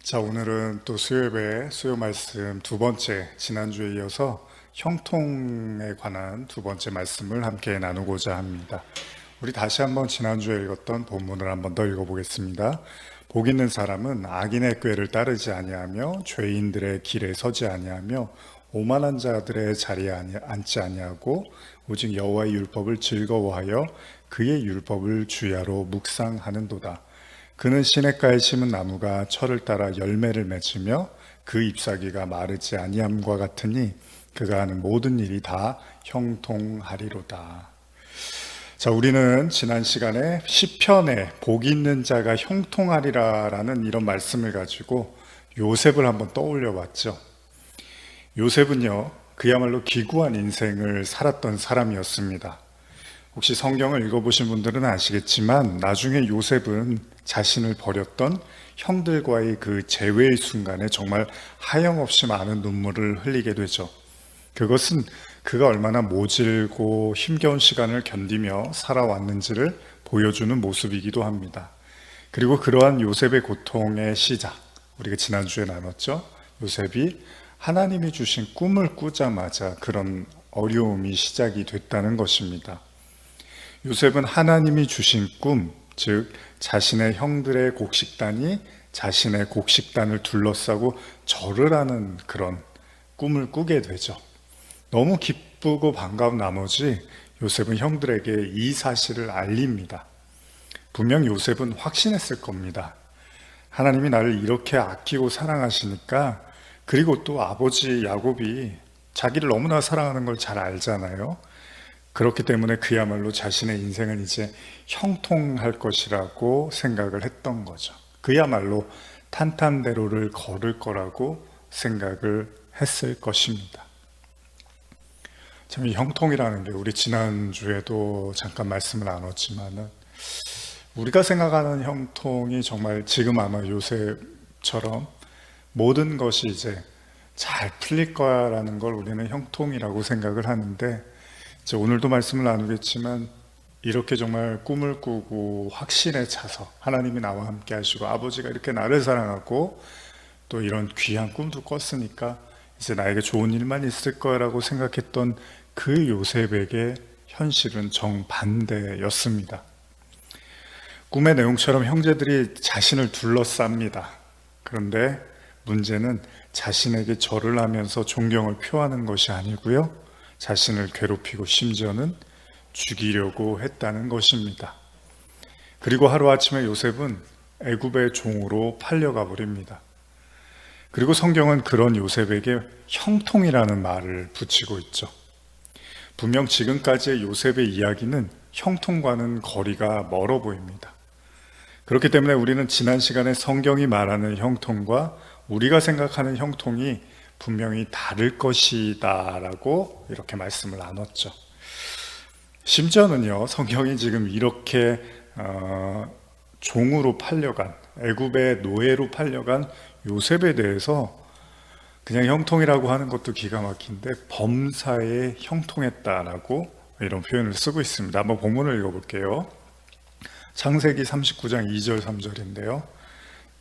자, 오늘은 또 수요예배, 수요 말씀 두 번째, 지난주에 이어서 형통에 관한 두 번째 말씀을 함께 나누고자 합니다. 우리 다시 한번 지난주에 읽었던 본문을 한번 더 읽어보겠습니다. 복 있는 사람은 악인의 꾀를 따르지 아니하며 죄인들의 길에 서지 아니하며 오만한 자들의 자리에 앉지 아니하고 오직 여호와의 율법을 즐거워하여 그의 율법을 주야로 묵상하는도다. 그는 시냇가에 심은 나무가 철을 따라 열매를 맺으며 그 잎사귀가 마르지 아니함과 같으니 그가 하는 모든 일이 다 형통하리로다. 자, 우리는 지난 시간에 시편에 복 있는 자가 형통하리라라는 이런 말씀을 가지고 요셉을 한번 떠올려 봤죠. 요셉은요, 그야말로 기구한 인생을 살았던 사람이었습니다. 혹시 성경을 읽어보신 분들은 아시겠지만 나중에 요셉은 자신을 버렸던 형들과의 그 재회의 순간에 정말 하염없이 많은 눈물을 흘리게 되죠. 그것은 그가 얼마나 모질고 힘겨운 시간을 견디며 살아왔는지를 보여주는 모습이기도 합니다. 그리고 그러한 요셉의 고통의 시작, 우리가 지난주에 나눴죠. 요셉이 하나님이 주신 꿈을 꾸자마자 그런 어려움이 시작이 됐다는 것입니다. 요셉은 하나님이 주신 꿈, 즉 자신의 형들의 곡식단이 자신의 곡식단을 둘러싸고 절을 하는 그런 꿈을 꾸게 되죠. 너무 기쁘고 반가운 나머지 요셉은 형들에게 이 사실을 알립니다. 분명 요셉은 확신했을 겁니다. 하나님이 나를 이렇게 아끼고 사랑하시니까, 그리고 또 아버지 야곱이 자기를 너무나 사랑하는 걸 잘 알잖아요. 그렇기 때문에 그야말로 자신의 인생은 이제 형통할 것이라고 생각을 했던 거죠. 그야말로 탄탄대로를 걸을 거라고 생각을 했을 것입니다. 참, 이 형통이라는 게 우리 지난주에도 잠깐 말씀을 나눴지만은 우리가 생각하는 형통이 정말 지금 아마 요셉처럼 모든 것이 이제 잘 풀릴 거라는 걸 우리는 형통이라고 생각을 하는데, 오늘도 말씀을 나누겠지만 이렇게 정말 꿈을 꾸고 확신에 차서 하나님이 나와 함께 하시고 아버지가 이렇게 나를 사랑하고 또 이런 귀한 꿈도 꿨으니까 이제 나에게 좋은 일만 있을 거라고 생각했던 그 요셉에게 현실은 정반대였습니다. 꿈의 내용처럼 형제들이 자신을 둘러쌉니다. 그런데 문제는 자신에게 절을 하면서 존경을 표하는 것이 아니고요, 자신을 괴롭히고 심지어는 죽이려고 했다는 것입니다. 그리고 하루아침에 요셉은 애굽의 종으로 팔려가 버립니다. 그리고 성경은 그런 요셉에게 형통이라는 말을 붙이고 있죠. 분명 지금까지의 요셉의 이야기는 형통과는 거리가 멀어 보입니다. 그렇기 때문에 우리는 지난 시간에 성경이 말하는 형통과 우리가 생각하는 형통이 분명히 다를 것이다 라고 이렇게 말씀을 나눴죠. 심지어는요, 성경이 지금 이렇게 종으로 팔려간, 애굽의 노예로 팔려간 요셉에 대해서 그냥 형통이라고 하는 것도 기가 막힌데 범사에 형통했다라고 이런 표현을 쓰고 있습니다. 한번 본문을 읽어볼게요. 창세기 39장 2절 3절인데요.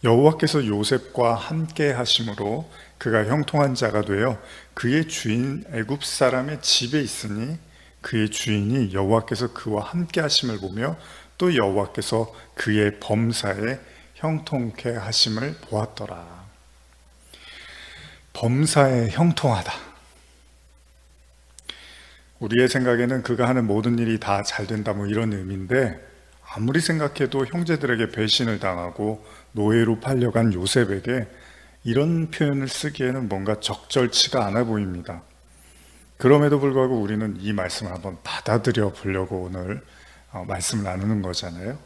여호와께서 요셉과 함께 하심으로 그가 형통한 자가 되어 그의 주인 애굽 사람의 집에 있으니 그의 주인이 여호와께서 그와 함께 하심을 보며 또 여호와께서 그의 범사에 형통케 하심을 보았더라. 범사에 형통하다. 우리의 생각에는 그가 하는 모든 일이 다 잘 된다 뭐 이런 의미인데, 아무리 생각해도 형제들에게 배신을 당하고 노예로 팔려간 요셉에게 이런 표현을 쓰기에는 뭔가 적절치가 않아 보입니다. 그럼에도 불구하고 우리는 이 말씀을 한번 받아들여 보려고 오늘 말씀을 나누는 거잖아요.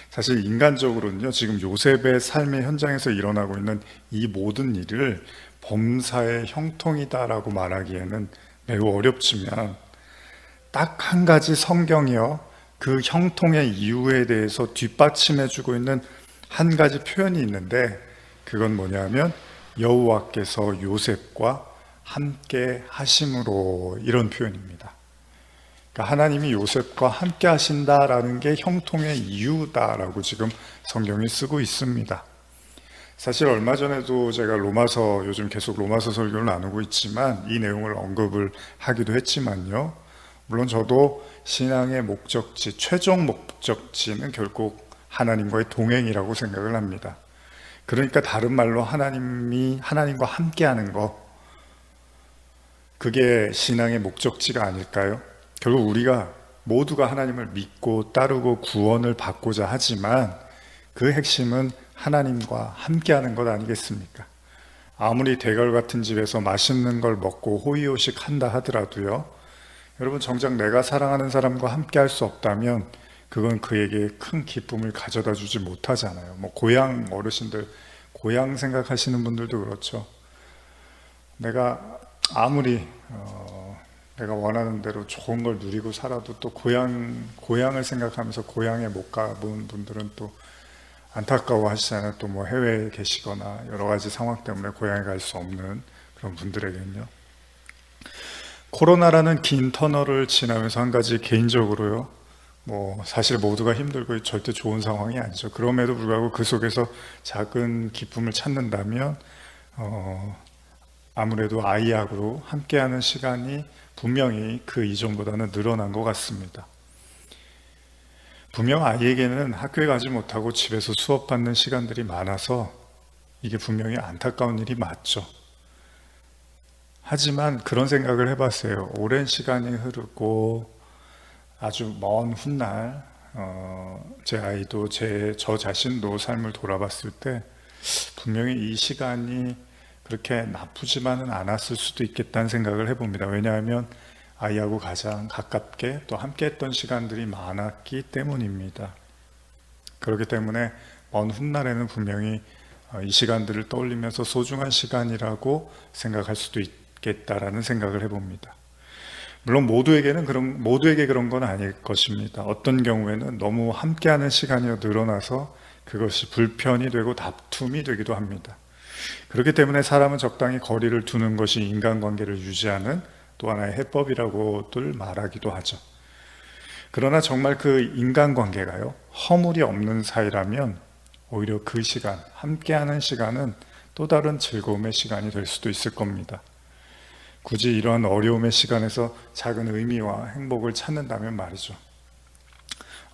사실 인간적으로는요, 지금 요셉의 삶의 현장에서 일어나고 있는 이 모든 일을 범사의 형통이다라고 말하기에는 매우 어렵지만, 딱 한 가지 성경이요, 그 형통의 이유에 대해서 뒷받침해주고 있는 한 가지 표현이 있는데, 그건 뭐냐면 여호와께서 요셉과 함께 하심으로, 이런 표현입니다. 그러니까 하나님이 요셉과 함께 하신다라는 게 형통의 이유다라고 지금 성경이 쓰고 있습니다. 사실 얼마 전에도 제가 로마서, 요즘 계속 로마서 설교를 나누고 있지만 이 내용을 언급을 하기도 했지만요. 물론 저도 신앙의 목적지, 최종 목적지는 결국 하나님과의 동행이라고 생각을 합니다. 그러니까 다른 말로 하나님과 함께하는 것, 그게 신앙의 목적지가 아닐까요? 결국 우리가 모두가 하나님을 믿고 따르고 구원을 받고자 하지만 그 핵심은 하나님과 함께하는 것 아니겠습니까? 아무리 대걸 같은 집에서 맛있는 걸 먹고 호의호식 한다 하더라도요, 여러분 정작 내가 사랑하는 사람과 함께할 수 없다면 그건 그에게 큰 기쁨을 가져다 주지 못하잖아요. 뭐 고향 어르신들, 고향 생각하시는 분들도 그렇죠. 내가 아무리 내가 원하는 대로 좋은 걸 누리고 살아도 또 고향을 생각하면서 고향에 못 가본 분들은 또 안타까워 하시잖아요. 또 뭐 해외에 계시거나 여러 가지 상황 때문에 고향에 갈 수 없는 그런 분들에게는요. 코로나라는 긴 터널을 지나면서 한 가지 개인적으로요, 뭐 사실 모두가 힘들고 절대 좋은 상황이 아니죠. 그럼에도 불구하고 그 속에서 작은 기쁨을 찾는다면 아무래도 아이하고 함께하는 시간이 분명히 그 이전보다는 늘어난 것 같습니다. 분명 아이에게는 학교에 가지 못하고 집에서 수업받는 시간들이 많아서 이게 분명히 안타까운 일이 맞죠. 하지만 그런 생각을 해봤어요. 오랜 시간이 흐르고 아주 먼 훗날 제 아이도 저 자신도 삶을 돌아봤을 때 분명히 이 시간이 그렇게 나쁘지만은 않았을 수도 있겠다는 생각을 해봅니다. 왜냐하면 아이하고 가장 가깝게 또 함께 했던 시간들이 많았기 때문입니다. 그렇기 때문에 먼 훗날에는 분명히 이 시간들을 떠올리면서 소중한 시간이라고 생각할 수도 있겠다라는 생각을 해봅니다. 물론 모두에게 그런 건 아닐 것입니다. 어떤 경우에는 너무 함께하는 시간이 늘어나서 그것이 불편이 되고 다툼이 되기도 합니다. 그렇기 때문에 사람은 적당히 거리를 두는 것이 인간관계를 유지하는 또 하나의 해법이라고들 말하기도 하죠. 그러나 정말 그 인간관계가요, 허물이 없는 사이라면 오히려 그 시간, 함께하는 시간은 또 다른 즐거움의 시간이 될 수도 있을 겁니다. 굳이 이러한 어려움의 시간에서 작은 의미와 행복을 찾는다면 말이죠.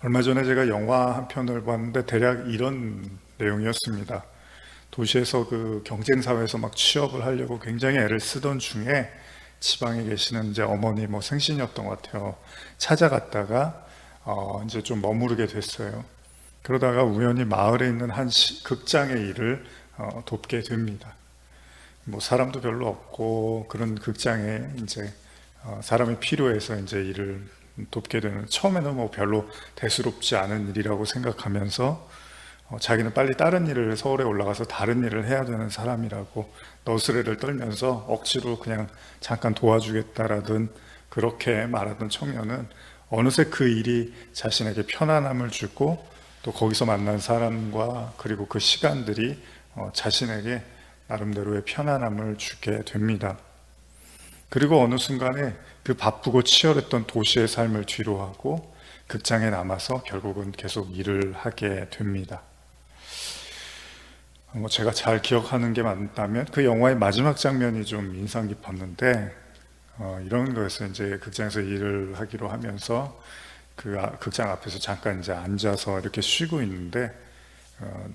얼마 전에 제가 영화 한 편을 봤는데 대략 이런 내용이었습니다. 도시에서 그 경쟁사회에서 막 취업을 하려고 굉장히 애를 쓰던 중에 지방에 계시는 이제 어머니 뭐 생신이었던 것 같아요. 찾아갔다가 이제 좀 머무르게 됐어요. 그러다가 우연히 마을에 있는 한 극장의 일을 돕게 됩니다. 뭐 사람도 별로 없고 그런 극장에 이제 사람이 필요해서 이제 일을 돕게 되는, 처음에는 뭐 별로 대수롭지 않은 일이라고 생각하면서 자기는 빨리 다른 일을, 서울에 올라가서 다른 일을 해야 되는 사람이라고 너스레를 떨면서 억지로 그냥 잠깐 도와주겠다라든 그렇게 말하던 청년은 어느새 그 일이 자신에게 편안함을 주고 또 거기서 만난 사람과 그리고 그 시간들이 자신에게 나름대로의 편안함을 주게 됩니다. 그리고 어느 순간에 그 바쁘고 치열했던 도시의 삶을 뒤로하고 극장에 남아서 결국은 계속 일을 하게 됩니다. 제가 잘 기억하는 게 맞다면 그 영화의 마지막 장면이 좀 인상 깊었는데 이런 거였어요. 이제 극장에서 일을 하기로 하면서 그 극장 앞에서 잠깐 이제 앉아서 이렇게 쉬고 있는데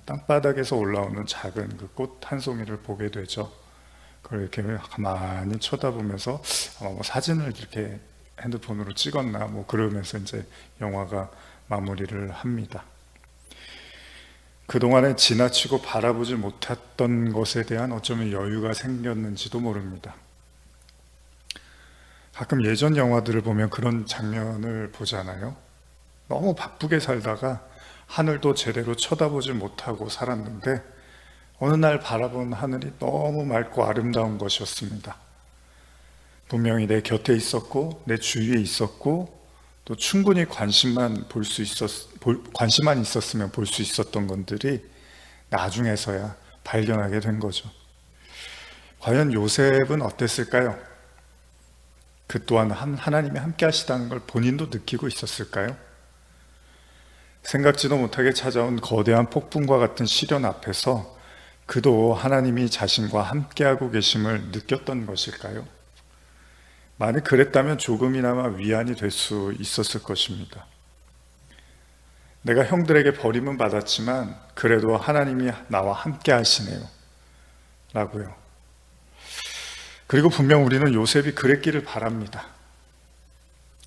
땅바닥에서 올라오는 작은 그 꽃 한 송이를 보게 되죠. 그걸 이렇게 가만히 쳐다보면서 뭐 사진을 이렇게 핸드폰으로 찍었나 뭐 그러면서 이제 영화가 마무리를 합니다. 그동안에 지나치고 바라보지 못했던 것에 대한 어쩌면 여유가 생겼는지도 모릅니다. 가끔 예전 영화들을 보면 그런 장면을 보잖아요. 너무 바쁘게 살다가 하늘도 제대로 쳐다보지 못하고 살았는데 어느 날 바라본 하늘이 너무 맑고 아름다운 것이었습니다. 분명히 내 곁에 있었고 내 주위에 있었고 또 충분히 관심만 있었으면 볼 수 있었던 것들이 나중에서야 발견하게 된 거죠. 과연 요셉은 어땠을까요? 그 또한 하나님이 함께 하시다는 걸 본인도 느끼고 있었을까요? 생각지도 못하게 찾아온 거대한 폭풍과 같은 시련 앞에서 그도 하나님이 자신과 함께하고 계심을 느꼈던 것일까요? 만약 그랬다면 조금이나마 위안이 될 수 있었을 것입니다. 내가 형들에게 버림은 받았지만 그래도 하나님이 나와 함께 하시네요 라고요. 그리고 분명 우리는 요셉이 그랬기를 바랍니다.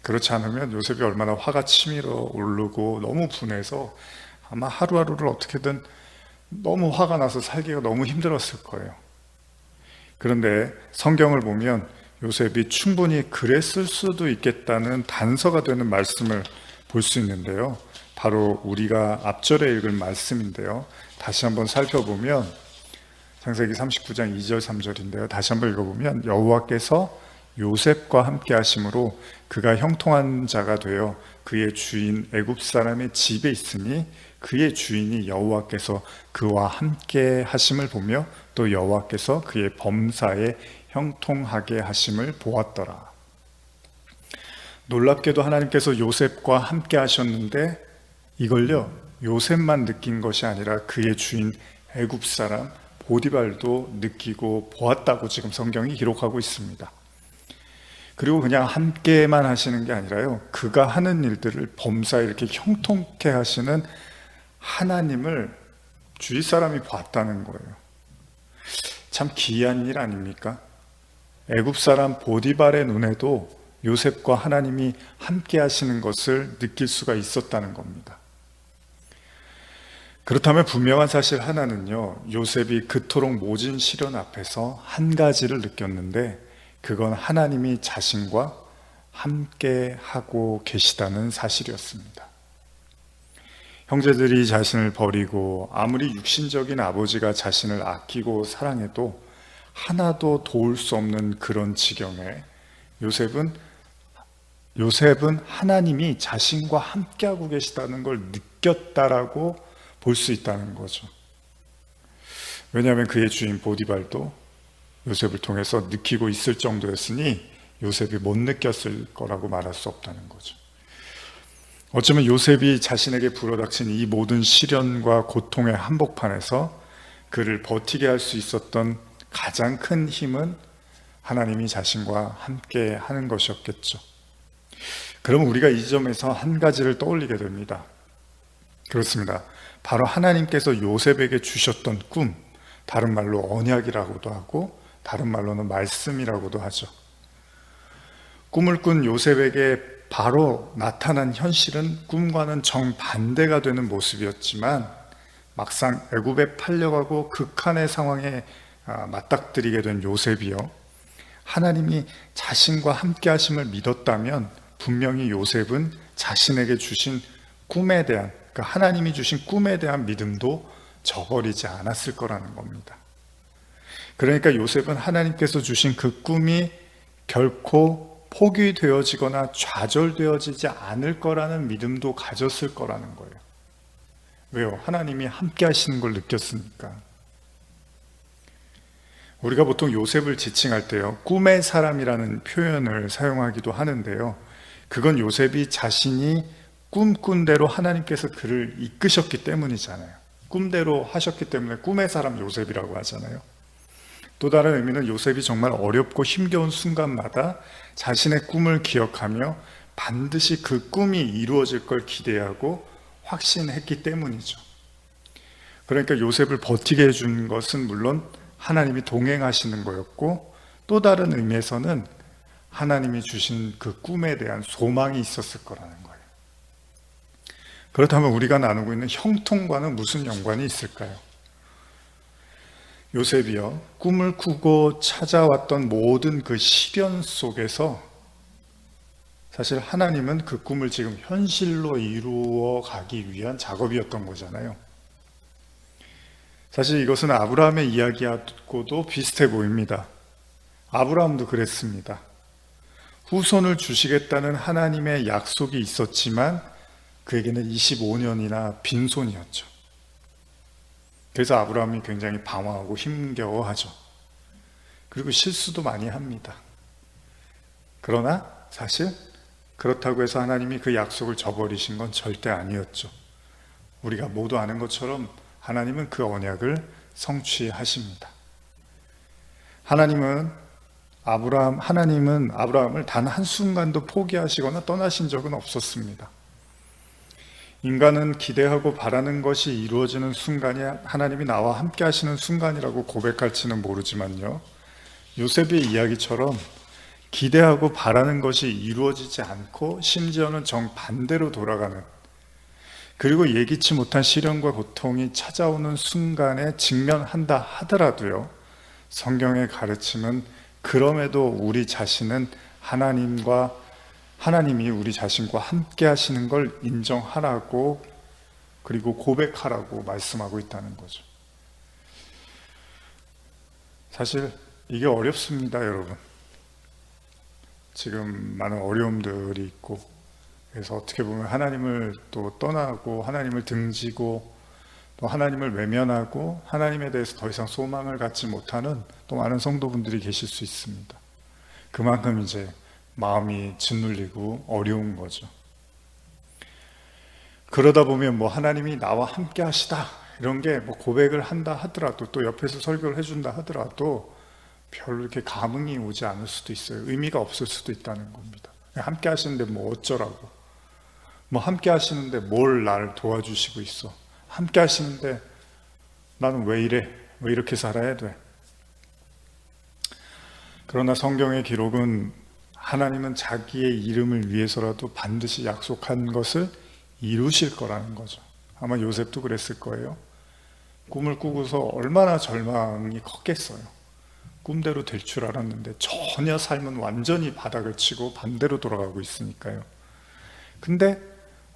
그렇지 않으면 요셉이 얼마나 화가 치밀어 오르고 너무 분해서 아마 하루하루를 어떻게든 너무 화가 나서 살기가 너무 힘들었을 거예요. 그런데 성경을 보면 요셉이 충분히 그랬을 수도 있겠다는 단서가 되는 말씀을 볼 수 있는데요. 바로 우리가 앞절에 읽은 말씀인데요. 다시 한번 살펴보면 창세기 39장 2절 3절인데요. 다시 한번 읽어보면 여호와께서 요셉과 함께 하심으로 그가 형통한 자가 되어 그의 주인 애굽 사람의 집에 있으니 그의 주인이 여호와께서 그와 함께 하심을 보며 또 여호와께서 그의 범사에 형통하게 하심을 보았더라. 놀랍게도 하나님께서 요셉과 함께 하셨는데 이걸요 요셉만 느낀 것이 아니라 그의 주인 애굽 사람 보디발도 느끼고 보았다고 지금 성경이 기록하고 있습니다. 그리고 그냥 함께만 하시는 게 아니라요 그가 하는 일들을 범사에 이렇게 형통케 하시는 하나님을 주위 사람이 봤다는 거예요. 참 기이한 일 아닙니까? 애굽 사람 보디발의 눈에도 요셉과 하나님이 함께 하시는 것을 느낄 수가 있었다는 겁니다. 그렇다면 분명한 사실 하나는요 요셉이 그토록 모진 시련 앞에서 한 가지를 느꼈는데 그건 하나님이 자신과 함께 하고 계시다는 사실이었습니다. 형제들이 자신을 버리고 아무리 육신적인 아버지가 자신을 아끼고 사랑해도 하나도 도울 수 없는 그런 지경에 요셉은 하나님이 자신과 함께하고 계시다는 걸 느꼈다라고 볼 수 있다는 거죠. 왜냐하면 그의 주인 보디발도 요셉을 통해서 느끼고 있을 정도였으니 요셉이 못 느꼈을 거라고 말할 수 없다는 거죠. 어쩌면 요셉이 자신에게 불어닥친 이 모든 시련과 고통의 한복판에서 그를 버티게 할 수 있었던 가장 큰 힘은 하나님이 자신과 함께 하는 것이었겠죠. 그럼 우리가 이 점에서 한 가지를 떠올리게 됩니다. 그렇습니다. 바로 하나님께서 요셉에게 주셨던 꿈, 다른 말로 언약이라고도 하고 다른 말로는 말씀이라고도 하죠. 꿈을 꾼 요셉에게 바로 나타난 현실은 꿈과는 정반대가 되는 모습이었지만 막상 애굽에 팔려가고 극한의 상황에 맞닥뜨리게 된 요셉이요 하나님이 자신과 함께 하심을 믿었다면 분명히 요셉은 자신에게 주신 꿈에 대한 그러니까 하나님이 주신 꿈에 대한 믿음도 저버리지 않았을 거라는 겁니다. 그러니까 요셉은 하나님께서 주신 그 꿈이 결코 포기되어지거나 좌절되어지지 않을 거라는 믿음도 가졌을 거라는 거예요. 왜요? 하나님이 함께 하시는 걸 느꼈으니까. 우리가 보통 요셉을 지칭할 때요 꿈의 사람이라는 표현을 사용하기도 하는데요 그건 요셉이 자신이 꿈꾼 대로 하나님께서 그를 이끄셨기 때문이잖아요. 꿈대로 하셨기 때문에 꿈의 사람 요셉이라고 하잖아요. 또 다른 의미는 요셉이 정말 어렵고 힘겨운 순간마다 자신의 꿈을 기억하며 반드시 그 꿈이 이루어질 걸 기대하고 확신했기 때문이죠. 그러니까 요셉을 버티게 해준 것은 물론 하나님이 동행하시는 거였고 또 다른 의미에서는 하나님이 주신 그 꿈에 대한 소망이 있었을 거라는 거예요. 그렇다면 우리가 나누고 있는 형통과는 무슨 연관이 있을까요? 요셉이요 꿈을 꾸고 찾아왔던 모든 그 시련 속에서 사실 하나님은 그 꿈을 지금 현실로 이루어 가기 위한 작업이었던 거잖아요. 사실 이것은 아브라함의 이야기하고도 비슷해 보입니다. 아브라함도 그랬습니다. 후손을 주시겠다는 하나님의 약속이 있었지만 그에게는 25년이나 빈손이었죠. 그래서 아브라함이 굉장히 방황하고 힘겨워하죠. 그리고 실수도 많이 합니다. 그러나 사실 그렇다고 해서 하나님이 그 약속을 저버리신 건 절대 아니었죠. 우리가 모두 아는 것처럼 하나님은 그 언약을 성취하십니다. 하나님은 아브라함을 단 한순간도 포기하시거나 떠나신 적은 없었습니다. 인간은 기대하고 바라는 것이 이루어지는 순간이 하나님이 나와 함께 하시는 순간이라고 고백할지는 모르지만요, 요셉의 이야기처럼 기대하고 바라는 것이 이루어지지 않고 심지어는 정반대로 돌아가는, 그리고 예기치 못한 시련과 고통이 찾아오는 순간에 직면한다 하더라도요, 성경의 가르침은 그럼에도 우리 자신은 하나님이 우리 자신과 함께 하시는 걸 인정하라고, 그리고 고백하라고 말씀하고 있다는 거죠. 사실 이게 어렵습니다, 여러분. 지금 많은 어려움들이 있고, 그래서 어떻게 보면 하나님을 또 떠나고 하나님을 등지고 또 하나님을 외면하고 하나님에 대해서 더 이상 소망을 갖지 못하는 또 많은 성도분들이 계실 수 있습니다. 그만큼 이제 마음이 짓눌리고 어려운 거죠. 그러다 보면 하나님이 나와 함께 하시다 이런 게 고백을 한다 하더라도, 또 옆에서 설교를 해준다 하더라도 별로 이렇게 감흥이 오지 않을 수도 있어요. 의미가 없을 수도 있다는 겁니다. 함께 하시는데 어쩌라고, 함께 하시는데 뭘 나를 도와주시고 있어, 함께 하시는데 나는 왜 이래, 왜 이렇게 살아야 돼. 그러나 성경의 기록은 하나님은 자기의 이름을 위해서라도 반드시 약속한 것을 이루실 거라는 거죠. 아마 요셉도 그랬을 거예요. 꿈을 꾸고서 얼마나 절망이 컸겠어요. 꿈대로 될 줄 알았는데 전혀 삶은 완전히 바닥을 치고 반대로 돌아가고 있으니까요. 근데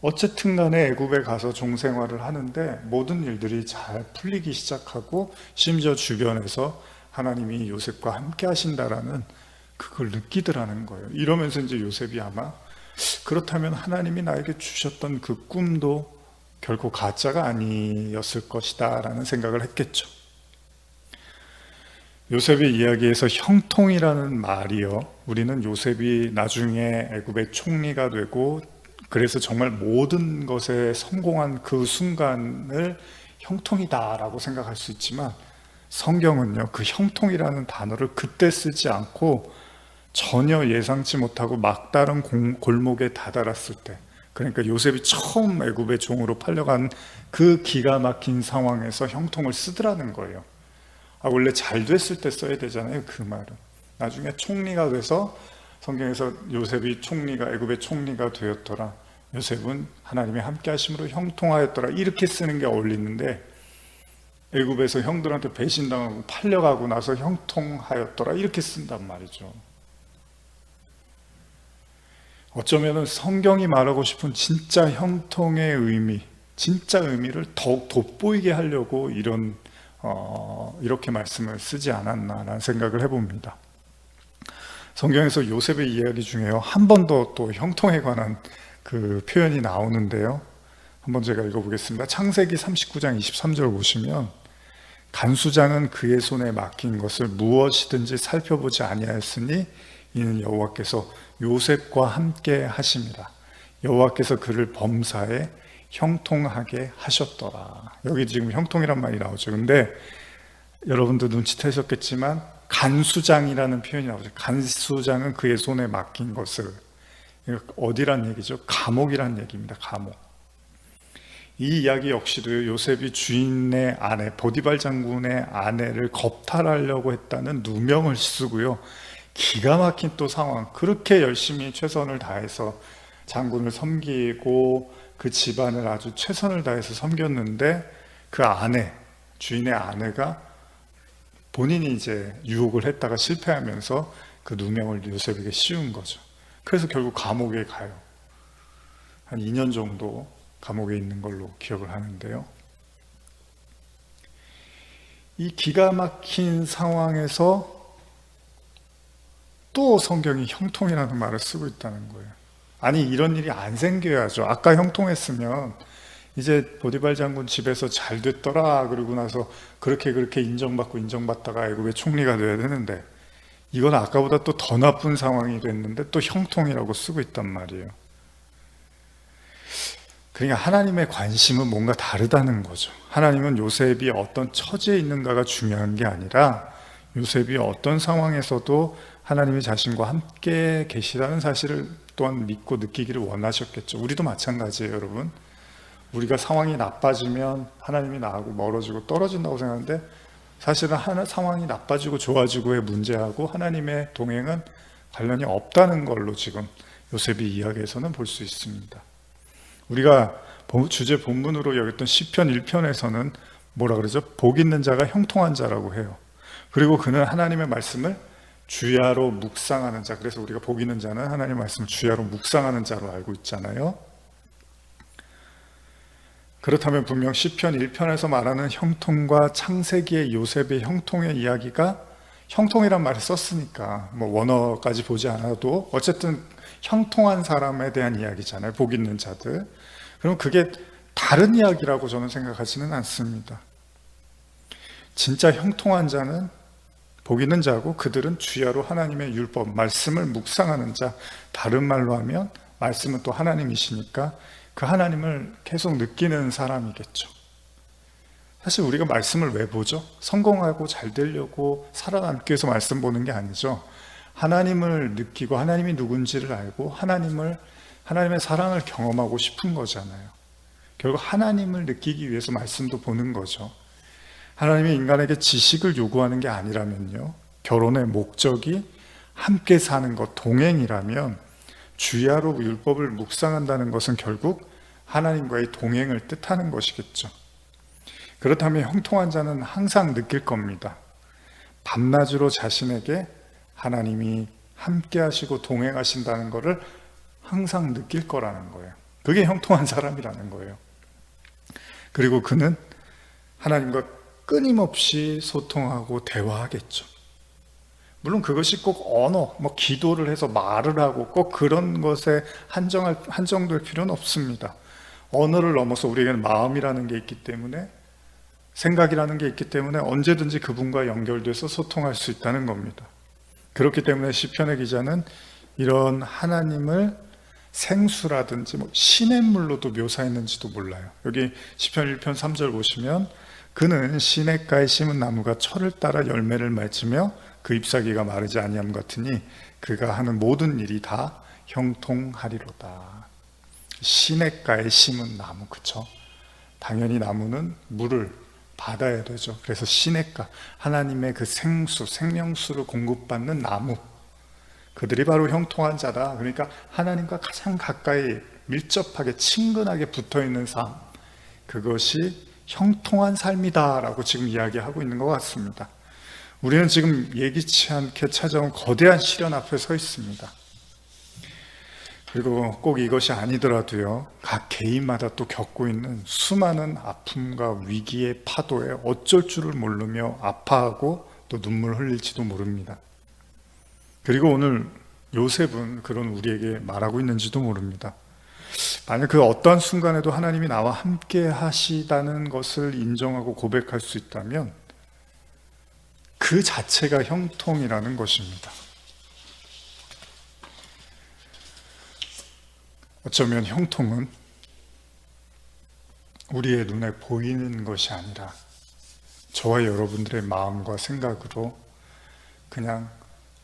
어쨌든 간에 애굽에 가서 종생활을 하는데 모든 일들이 잘 풀리기 시작하고, 심지어 주변에서 하나님이 요셉과 함께 하신다라는 그걸 느끼더라는 거예요. 이러면서 이제 요셉이 아마 그렇다면 하나님이 나에게 주셨던 그 꿈도 결코 가짜가 아니었을 것이다 라는 생각을 했겠죠. 요셉의 이야기에서 형통이라는 말이요, 우리는 요셉이 나중에 애굽의 총리가 되고 그래서 정말 모든 것에 성공한 그 순간을 형통이다라고 생각할 수 있지만, 성경은요 그 형통이라는 단어를 그때 쓰지 않고 전혀 예상치 못하고 막다른 골목에 다다랐을 때, 그러니까 요셉이 처음 애굽의 종으로 팔려간 그 기가 막힌 상황에서 형통을 쓰더라는 거예요. 원래 잘 됐을 때 써야 되잖아요, 그 말은. 나중에 총리가 돼서 성경에서 요셉이 애굽의 총리가 되었더라, 요셉은 하나님의 함께 하심으로 형통하였더라, 이렇게 쓰는 게 어울리는데, 애굽에서 형들한테 배신당하고 팔려가고 나서 형통하였더라 이렇게 쓴단 말이죠. 어쩌면 성경이 말하고 싶은 진짜 형통의 의미, 진짜 의미를 더욱 돋보이게 하려고 이렇게 말씀을 쓰지 않았나라는 생각을 해봅니다. 성경에서 요셉의 이야기 중에요, 한 번 더 또 형통에 관한 그 표현이 나오는데요, 한번 제가 읽어보겠습니다. 창세기 39장 23절 보시면, 간수장은 그의 손에 맡긴 것을 무엇이든지 살펴보지 아니하였으니 이는 여호와께서 요셉과 함께 하심이라. 여호와께서 그를 범사에 형통하게 하셨더라. 여기 지금 형통이란 말이 나오죠. 근데 여러분도 눈치채셨겠지만 간수장이라는 표현이 나오죠. 간수장은 그의 손에 맡긴 것을, 어디란 얘기죠? 감옥이란 얘기입니다. 감옥. 이 이야기 역시도 요셉이 주인의 아내, 보디발 장군의 아내를 겁탈하려고 했다는 누명을 쓰고요, 기가 막힌 또 상황, 그렇게 열심히 최선을 다해서 장군을 섬기고 그 집안을 아주 최선을 다해서 섬겼는데, 그 아내, 주인의 아내가 본인이 이제 유혹을 했다가 실패하면서 그 누명을 요셉에게 씌운 거죠. 그래서 결국 감옥에 가요. 한 2년 정도 감옥에 있는 걸로 기억을 하는데요, 이 기가 막힌 상황에서 또 성경이 형통이라는 말을 쓰고 있다는 거예요. 아니, 이런 일이 안 생겨야죠. 아까 형통했으면 이제 보디발 장군 집에서 잘 됐더라 그러고 나서 그렇게 인정받다가 애굽의 총리가 돼야 되는데, 이건 아까보다 또 더 나쁜 상황이 됐는데 또 형통이라고 쓰고 있단 말이에요. 그러니까 하나님의 관심은 뭔가 다르다는 거죠. 하나님은 요셉이 어떤 처지에 있는가가 중요한 게 아니라 요셉이 어떤 상황에서도 하나님이 자신과 함께 계시다는 사실을 또한 믿고 느끼기를 원하셨겠죠. 우리도 마찬가지예요, 여러분. 우리가 상황이 나빠지면 하나님이 나하고 멀어지고 떨어진다고 생각하는데, 사실은 상황이 나빠지고 좋아지고의 문제하고 하나님의 동행은 관련이 없다는 걸로 지금 요셉이 이야기에서는 볼 수 있습니다. 우리가 주제 본문으로 여겼던 시편 1편에서는 뭐라 그러죠? 복 있는 자가 형통한 자라고 해요. 그리고 그는 하나님의 말씀을 주야로 묵상하는 자. 그래서 우리가 복 있는 자는 하나님의 말씀을 주야로 묵상하는 자로 알고 있잖아요. 그렇다면 분명 시편 1편에서 말하는 형통과 창세기의 요셉의 형통의 이야기가, 형통이란 말을 썼으니까 뭐 원어까지 보지 않아도 어쨌든 형통한 사람에 대한 이야기잖아요. 복 있는 자들. 그럼 그게 다른 이야기라고 저는 생각하지는 않습니다. 진짜 형통한 자는 복 있는 자고, 그들은 주야로 하나님의 율법, 말씀을 묵상하는 자. 다른 말로 하면 말씀은 또 하나님이시니까 그 하나님을 계속 느끼는 사람이겠죠. 사실 우리가 말씀을 왜 보죠? 성공하고 잘 되려고 살아남기 위해서 말씀 보는 게 아니죠. 하나님을 느끼고 하나님이 누군지를 알고 하나님의 사랑을 경험하고 싶은 거잖아요. 결국 하나님을 느끼기 위해서 말씀도 보는 거죠. 하나님이 인간에게 지식을 요구하는 게 아니라면요, 결혼의 목적이 함께 사는 것, 동행이라면 주야로 율법을 묵상한다는 것은 결국 하나님과의 동행을 뜻하는 것이겠죠. 그렇다면 형통한 자는 항상 느낄 겁니다. 밤낮으로 자신에게 하나님이 함께 하시고 동행하신다는 것을 항상 느낄 거라는 거예요. 그게 형통한 사람이라는 거예요. 그리고 그는 하나님과 끊임없이 소통하고 대화하겠죠. 물론 그것이 꼭 언어, 기도를 해서 말을 하고 꼭 그런 것에 한정될 필요는 없습니다. 언어를 넘어서 우리에게는 마음이라는 게 있기 때문에, 생각이라는 게 있기 때문에 언제든지 그분과 연결돼서 소통할 수 있다는 겁니다. 그렇기 때문에 시편의 기자는 이런 하나님을 생수라든지 시냇물로도 묘사했는지도 몰라요. 여기 시편 1편 3절 보시면, 그는 시냇가에 심은 나무가 철을 따라 열매를 맺으며 그 잎사귀가 마르지 아니함 같으니 그가 하는 모든 일이 다 형통하리로다. 시냇가에 심은 나무, 그쵸? 당연히 나무는 물을 받아야 되죠. 그래서 시냇가, 하나님의 그 생수, 생명수를 공급받는 나무, 그들이 바로 형통한 자다. 그러니까 하나님과 가장 가까이 밀접하게 친근하게 붙어있는 삶, 그것이 형통한 삶이다 라고 지금 이야기하고 있는 것 같습니다. 우리는 지금 예기치 않게 찾아온 거대한 시련 앞에 서 있습니다. 그리고 꼭 이것이 아니더라도요, 각 개인마다 또 겪고 있는 수많은 아픔과 위기의 파도에 어쩔 줄을 모르며 아파하고 또 눈물 흘릴지도 모릅니다. 그리고 오늘 요셉은 그런 우리에게 말하고 있는지도 모릅니다. 만약 그 어떠한 순간에도 하나님이 나와 함께 하시다는 것을 인정하고 고백할 수 있다면 그 자체가 형통이라는 것입니다. 어쩌면 형통은 우리의 눈에 보이는 것이 아니라 저와 여러분들의 마음과 생각으로 그냥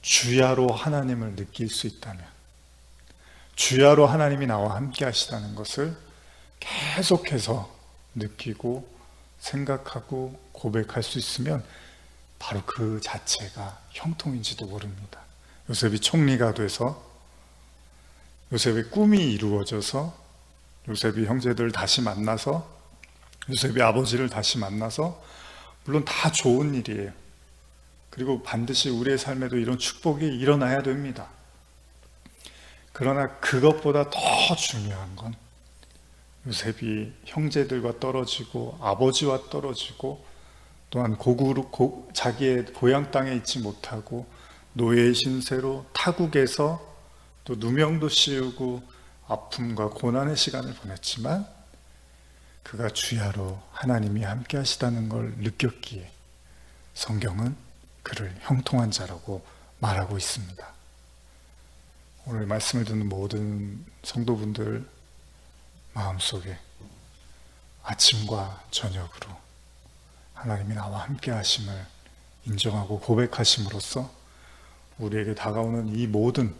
주야로 하나님을 느낄 수 있다면, 주야로 하나님이 나와 함께 하시다는 것을 계속해서 느끼고 생각하고 고백할 수 있으면 바로 그 자체가 형통인지도 모릅니다. 요셉이 총리가 돼서, 요셉의 꿈이 이루어져서, 요셉이 형제들을 다시 만나서, 요셉이 아버지를 다시 만나서, 물론 다 좋은 일이에요. 그리고 반드시 우리의 삶에도 이런 축복이 일어나야 됩니다. 그러나 그것보다 더 중요한 건 요셉이 형제들과 떨어지고 아버지와 떨어지고 또한 자기의 고향 땅에 있지 못하고 노예의 신세로 타국에서 또 누명도 씌우고 아픔과 고난의 시간을 보냈지만 그가 주야로 하나님이 함께 하시다는 걸 느꼈기에 성경은 그를 형통한 자라고 말하고 있습니다. 오늘 말씀을 듣는 모든 성도분들, 마음속에 아침과 저녁으로 하나님이 나와 함께 하심을 인정하고 고백하심으로써 우리에게 다가오는 이 모든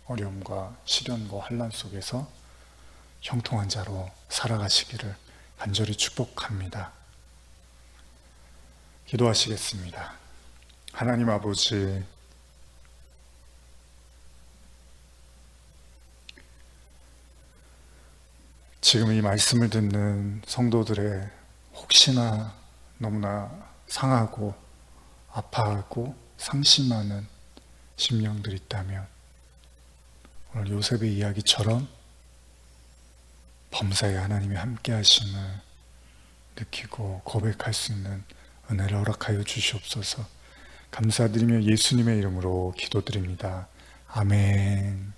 어려움과 시련과 환난 속에서 형통한 자로 살아가시기를 간절히 축복합니다. 기도하시겠습니다. 하나님 아버지, 지금 이 말씀을 듣는 성도들의 혹시나 너무나 상하고 아파하고 상심하는 심령들이 있다면 오늘 요셉의 이야기처럼 범사에 하나님이 함께 하심을 느끼고 고백할 수 있는 은혜를 허락하여 주시옵소서. 감사드리며 예수님의 이름으로 기도드립니다. 아멘.